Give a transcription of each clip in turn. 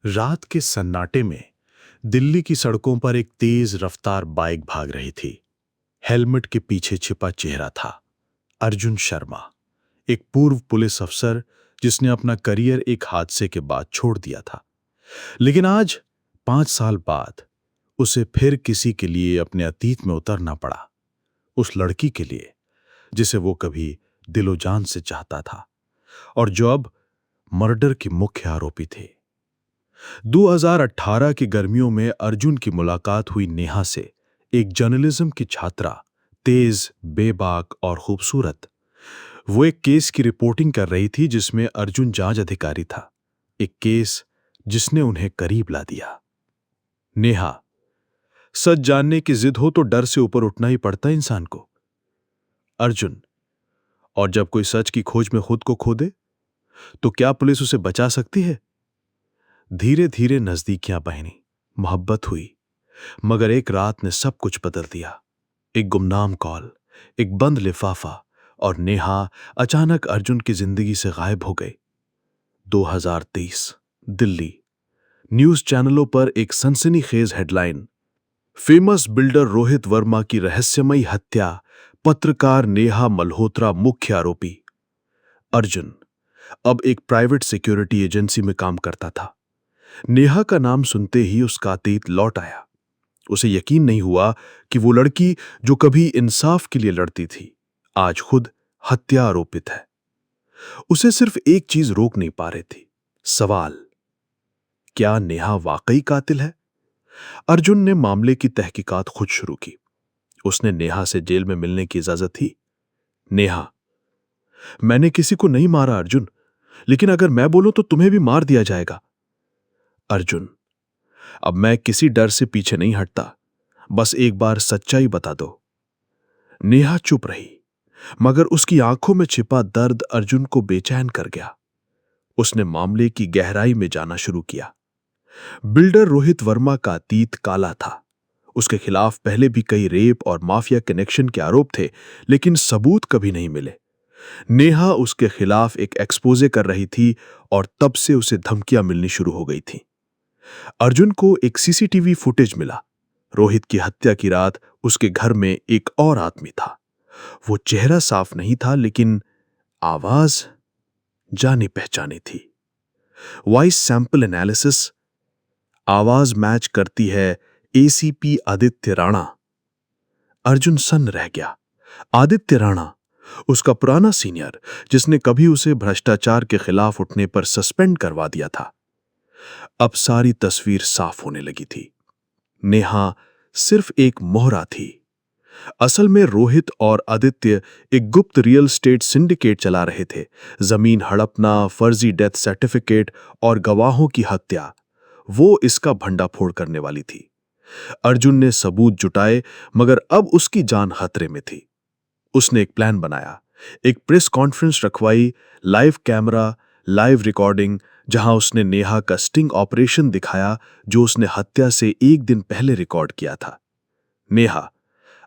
रात के सन्नाटे में दिल्ली की सड़कों पर एक तेज रफ्तार बाइक भाग रही थी। हेलमेट के पीछे छिपा चेहरा था अर्जुन शर्मा, एक पूर्व पुलिस अफसर जिसने अपना करियर एक हादसे के बाद छोड़ दिया था। लेकिन आज 5 साल बाद उसे फिर किसी के लिए अपने अतीत में उतरना पड़ा। उस लड़की के लिए जिसे वो कभी दिलो जान से चाहता था और जो अब मर्डर की मुख्य आरोपी थी। 2018 की गर्मियों में अर्जुन की मुलाकात हुई नेहा से, एक जर्नलिज्म की छात्रा, तेज, बेबाक और खूबसूरत। वो एक केस की रिपोर्टिंग कर रही थी जिसमें अर्जुन जांच अधिकारी था, एक केस जिसने उन्हें करीब ला दिया। नेहा, सच जानने की जिद हो तो डर से ऊपर उठना ही पड़ता है इंसान को। अर्जुन, और जब कोई सच की खोज में खुद को खो दे तो क्या पुलिस उसे बचा सकती है? धीरे धीरे नजदीकियां बहनी, मोहब्बत हुई, मगर एक रात ने सब कुछ बदल दिया। एक गुमनाम कॉल, एक बंद लिफाफा, और नेहा अचानक अर्जुन की जिंदगी से गायब हो गई। 2023 दिल्ली। न्यूज चैनलों पर एक सनसनीखेज headline, famous builder Rohit Verma की रहस्यमयी हत्या, पत्रकार नेहा मल्होत्रा मुख्य आरोपी। अर्जुन अब एक प्राइवेट सिक्योरिटी एजेंसी में काम करता था। नेहा का नाम सुनते ही उसका अतीत लौट आया। उसे यकीन नहीं हुआ कि वो लड़की जो कभी इंसाफ के लिए लड़ती थी, आज खुद हत्या आरोपित है। उसे सिर्फ एक चीज रोक नहीं पा रही थी, सवाल, क्या नेहा वाकई कातिल है? अर्जुन ने मामले की तहकीकात खुद शुरू की। उसने नेहा से जेल में मिलने की इजाजत थी। नेहा, मैंने किसी को नहीं मारा अर्जुन, लेकिन अगर मैं बोलूं तो तुम्हें भी मार दिया जाएगा। अर्जुन, अब मैं किसी डर से पीछे नहीं हटता, बस एक बार सच्चाई बता दो। नेहा चुप रही, मगर उसकी आंखों में छिपा दर्द अर्जुन को बेचैन कर गया। उसने मामले की गहराई में जाना शुरू किया। बिल्डर रोहित वर्मा का अतीत काला था। उसके खिलाफ पहले भी कई रेप और माफिया कनेक्शन के आरोप थे, लेकिन सबूत कभी नहीं मिले। नेहा उसके खिलाफ एक एक्सपोजे कर रही थी और तब से उसे धमकियां मिलनी शुरू हो गई थी। अर्जुन को एक सीसीटीवी फुटेज मिला। रोहित की हत्या की रात उसके घर में एक और आदमी था। वो चेहरा साफ नहीं था, लेकिन आवाज जानी पहचानी थी। वॉइस सैंपल एनालिसिस, आवाज मैच करती है एसीपी आदित्य राणा। अर्जुन सन्न रह गया। आदित्य राणा, उसका पुराना सीनियर, जिसने कभी उसे भ्रष्टाचार के खिलाफ उठने पर सस्पेंड करवा दिया था। अब सारी तस्वीर साफ होने लगी थी। नेहा सिर्फ एक मोहरा थी। असल में रोहित और आदित्य एक गुप्त रियल स्टेट सिंडिकेट चला रहे थे। जमीन हड़पना, फर्जी डेथ सर्टिफिकेट और गवाहों की हत्या, वो इसका भंडाफोड़ करने वाली थी। अर्जुन ने सबूत जुटाए, मगर अब उसकी जान खतरे में थी। उसने एक प्लान बनाया, एक प्रेस कॉन्फ्रेंस रखवाई, लाइव कैमरा, लाइव रिकॉर्डिंग, जहां उसने नेहा का स्टिंग ऑपरेशन दिखाया जो उसने हत्या से एक दिन पहले रिकॉर्ड किया था। नेहा,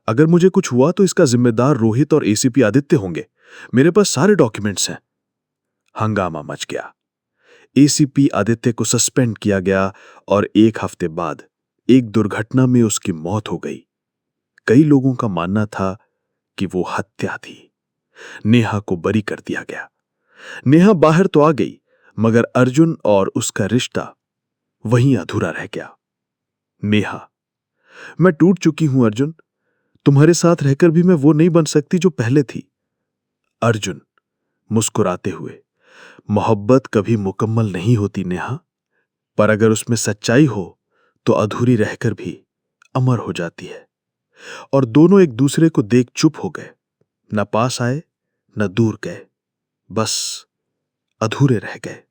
अगर मुझे कुछ हुआ तो इसका जिम्मेदार रोहित और एसीपी आदित्य होंगे। मेरे पास सारे डॉक्यूमेंट्स हैं। हंगामा मच गया। एसीपी आदित्य को सस्पेंड किया गया और एक हफ्ते बाद एक दुर्घटना में उसकी मौत हो गई। कई लोगों का मानना था कि वो हत्या थी। नेहा को बरी कर दिया गया। नेहा बाहर तो आ गई, मगर अर्जुन और उसका रिश्ता वहीं अधूरा रह गया। नेहा, मैं टूट चुकी हूं अर्जुन, तुम्हारे साथ रहकर भी मैं वो नहीं बन सकती जो पहले थी। अर्जुन मुस्कुराते हुए, मोहब्बत कभी मुकम्मल नहीं होती नेहा, पर अगर उसमें सच्चाई हो तो अधूरी रहकर भी अमर हो जाती है। और दोनों एक दूसरे को देख चुप हो गए, न पास आए न दूर गए, बस अधूरे रह गए।